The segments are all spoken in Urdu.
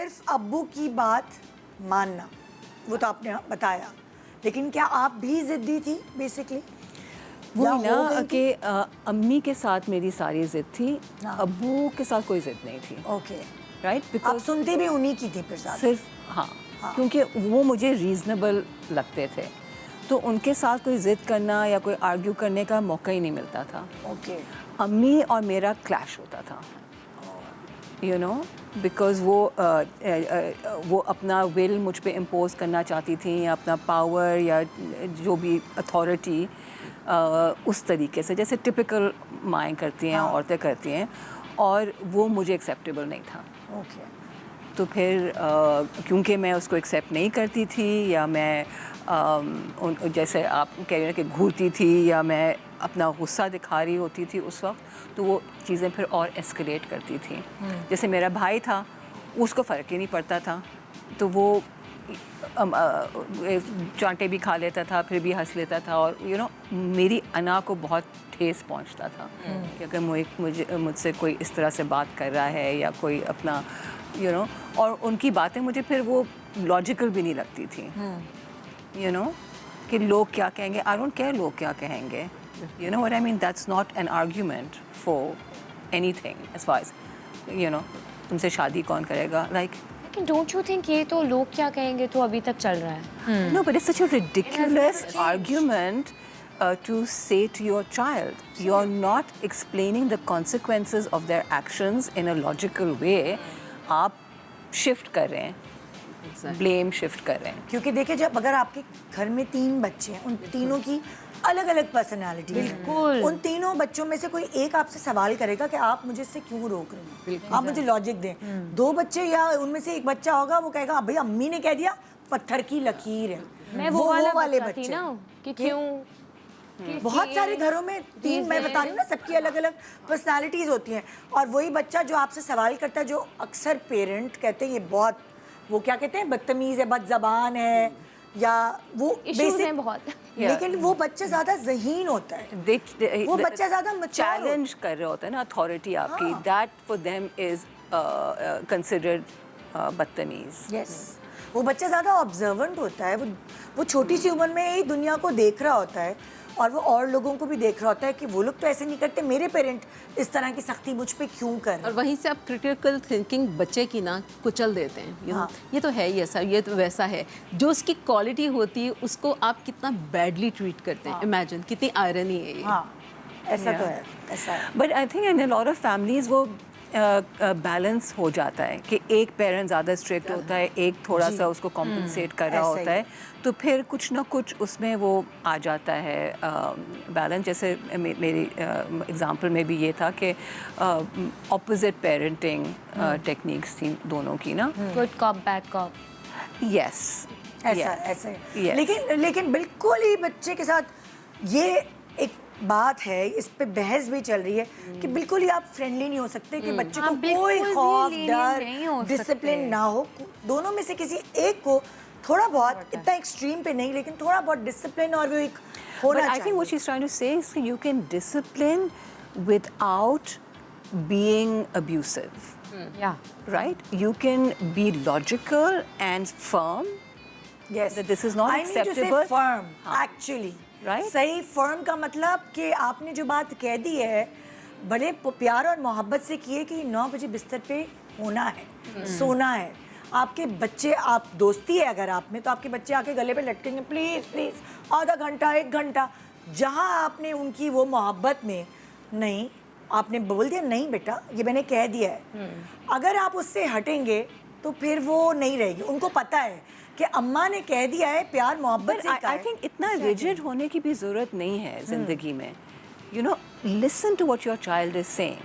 صرف ابو کی بات ماننا، وہ تو آپ نے بتایا، لیکن کیا آپ بھی ضدی تھی بیسکلی؟ وہ نا کہ امی کے ساتھ میری ساری ضد تھی، ابو کے ساتھ کوئی ضد نہیں تھی. اوکے رائٹ، آپ سنتے بھی انہی کی تھی پھر ساتھ؟ صرف ہاں، کیونکہ وہ مجھے ریزنیبل لگتے تھے، تو ان کے ساتھ کوئی ضد کرنا یا کوئی آرگیو کرنے کا موقع ہی نہیں ملتا تھا. اوکے. امی اور میرا کلیش ہوتا تھا، یو نو، بیکاز وہ اپنا ول مجھ پہ امپوز کرنا چاہتی تھیں، یا اپنا پاور یا جو بھی اتھارٹی اس طریقے سے جیسے ٹپکل مائیں کرتی ہیں، عورتیں کرتی ہیں، اور وہ مجھے ایکسیپٹیبل نہیں تھا. اوکے. تو پھر کیونکہ میں اس کو ایکسیپٹ نہیں کرتی تھی، یا میں جیسے آپ کہہ رہے ہیں کہ گھورتی تھی، یا میں اپنا غصہ دکھا رہی ہوتی تھی اس وقت، تو وہ چیزیں پھر اور ایسکلیٹ کرتی تھیں. جیسے میرا بھائی تھا، اس کو فرق ہی نہیں پڑتا تھا، تو وہ چانٹے بھی کھا لیتا تھا، پھر بھی ہنس لیتا تھا، اور یو نو میری انا کو بہت ٹھیس پہنچتا تھا کہ اگر مجھ سے کوئی اس طرح سے بات کر رہا ہے، یا کوئی اپنا یو نو، اور ان کی باتیں مجھے پھر وہ لاجیکل بھی نہیں لگتی تھیں، یو نو، کہ لوگ کیا کہیں گے. آئی ڈونٹ کیئر لوگ کیا کہیں گے، you know what I mean. That's not an argument for anything as far as you know تم سے شادی کون کرے گا، لائک. لیکن ڈونٹ یو تھنک یہ تو لوگ کیا کہیں گے تو ابھی تک چل رہا ہے. No, but it's such a ridiculous argument to say to your child. You're not explaining the consequences of their actions in a logical way. آپ شفٹ کر رہے ہیں، بلیم شفٹ کر رہے ہیں. کیونکہ دیکھیں جب اگر آپ کے گھر میں 3 بچے ہیں، ان تینوں کی الگ الگ پرسنالٹی ہے، بالکل ان تینوں بچوں میں سے کوئی ایک آپ سے سوال کرے گا کہ آپ مجھے اس سے کیوں روک رہے ہیں، آپ مجھے لاجک دیں. 2 بچے یا ان میں سے ایک بچہ ہوگا، وہ کہے گا بھائی امی نے کہہ دیا پتھر کی لکیر ہے. میں وہ والے بچے نا کہ کیوں. بہت سارے گھروں میں 3 میں بتا رہی ہوں نا، سب کی الگ الگ پرسنالٹیز ہوتی ہیں، اور وہی بچہ جو آپ سے سوال کرتا ہے، جو اکثر پیرنٹ کہتے ہیں یہ بہت، وہ کیا کہتے ہیں، بدتمیز ہے، بد زبان ہے، یا وہ ایشوز ہیں بہت، لیکن وہ بچہ زیادہ ذہین ہوتا ہے، وہ بچہ زیادہ چیلنج کر رہا ہوتا ہے نا اتھارٹی آپ کی. That for them is considered بدتمیز. یس، وہ بچہ زیادہ آبزرونٹ ہوتا ہے، وہ چھوٹی سی عمر میں ہی دنیا کو دیکھ رہا ہوتا ہے، اور وہ اور لوگوں کو بھی دیکھ رہا ہوتا ہے کہ وہ لوگ تو ایسے نہیں کرتے، میرے پیرنٹ اس طرح کی سختی مجھ پہ کیوں کر رہے ہیں. اور وہیں سے آپ کرٹیکل تھنکنگ بچے کی نا کچل دیتے ہیں. یہ تو ہے ہی ایسا، یہ تو ویسا ہے. جو اس کی کوالٹی ہوتی ہے اس کو آپ کتنا بیڈلی ٹریٹ کرتے ہیں. امیجن کتنی آئرنی ہے یہ. ہاں ایسا تو ہے، ایسا ہے. But I think in a lot of families وہ بیلنس ہو جاتا ہے کہ ایک پیرنٹ زیادہ اسٹرکٹ ہوتا ہے، ایک تھوڑا سا اس کو کمپنسیٹ کر رہا ہوتا ہے، تو پھر کچھ نہ کچھ اس میں وہ آ جاتا ہے بیلنس. جیسے میری اگزامپل میں بھی یہ تھا کہ اپوزٹ پیرنٹنگ ٹیکنیکس تھیں دونوں کی نا. Good کاپ bed کاپ. یس ایسا ہے. لیکن بالکل ہی بچے کے ساتھ یہ ایک بات ہے، اس پہ بحث بھی چل رہی ہے کہ بالکل ہی آپ فرینڈلی نہیں ہو سکتے کہ بچے کو کوئی خوف، ڈر، ڈسپلن نہ ہو. دونوں میں سے کسی ایک کو تھوڑا بہت، اتنا ایکسٹریم پہ نہیں، لیکن تھوڑا بہت ڈسپلن اور وہ ایک ہونا چاہیے. I think what she's trying to say is you can discipline without being abusive. Yeah. Right? You can be logical and firm. Yes. That this is not I need to say acceptable. firm, actually. Right? صحیح فرم کا مطلب کہ آپ نے جو بات کہہ دی ہے بڑے پیار اور محبت سے کیے کہ 9 بجے بستر پہ ہونا ہے، سونا ہے. آپ کے بچے، آپ دوستی ہے اگر آپ میں، تو آپ کے بچے آ کے گلے پہ لٹکیں گے پلیز پلیز آدھا گھنٹہ 1 گھنٹہ. جہاں آپ نے ان کی وہ محبت میں نہیں، آپ نے بول دیا نہیں بیٹا یہ میں نے کہہ دیا ہے، اگر آپ اس سے ہٹیں گے تو پھر وہ نہیں رہے گی. ان کو پتہ ہے کہ اماں نے کہہ دیا ہے، پیار محبت سے کہا ہے. I think اتنا rigid ہونے کی بھی ضرورت نہیں ہے زندگی میں. You know, listen to what your child is saying.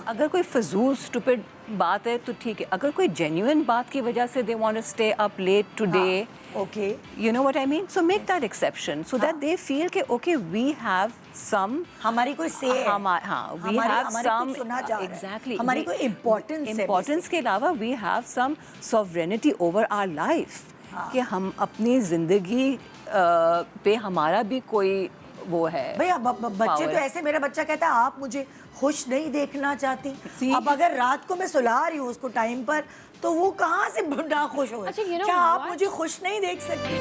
اگر کوئی فضول stupid بات ہے تو ٹھیک ہے، اگر کوئی genuine بات کی وجہ سے they want to stay up late today, okay, you know what I mean? So make that exception so that they feel کہ okay we have some, ہماری کوئی say ہے، we have some, سنا جا رہا ہے، exactly, ہماری کوئی importance کے علاوہ we have some sovereignty over our life. کہ ہم اپنی زندگی پہ ہمارا بھی کوئی وہ ہے. بھئی بچے تو ایسے، میرا بچہ کہتا ہے آپ مجھے خوش نہیں دیکھنا چاہتی. اب اگر رات کو میں سلا رہی ہوں اس کو ٹائم پر، تو وہ کہاں سے ناخوش ہو؟ اچھا، you know کیا آپ what? مجھے خوش نہیں دیکھ سکتی؟